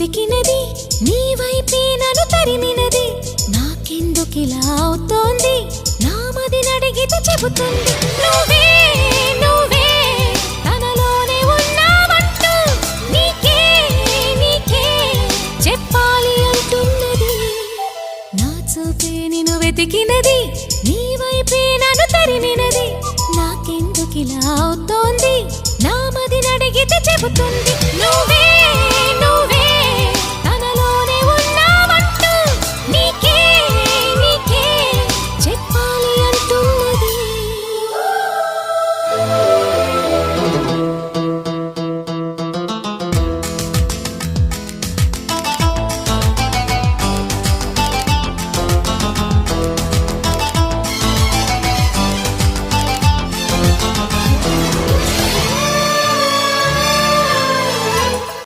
వెతికినది నీ వైపే నన్ను తరిమినది నాకెందుకిలా అవుతోంది నా మదిని అడిగితే చెబుతుంది నువ్వే నువ్వే తనలోనే ఉన్నావంటూ నీకే నీకే చెప్పాలి అంటున్నది నా చూపే నిన్ను వెతికినది నీ వైపే నన్ను తరిమినది నాకెందుకిలా అవుతోంది నా మదిని అడిగితే చెబుతుంది నువ్వే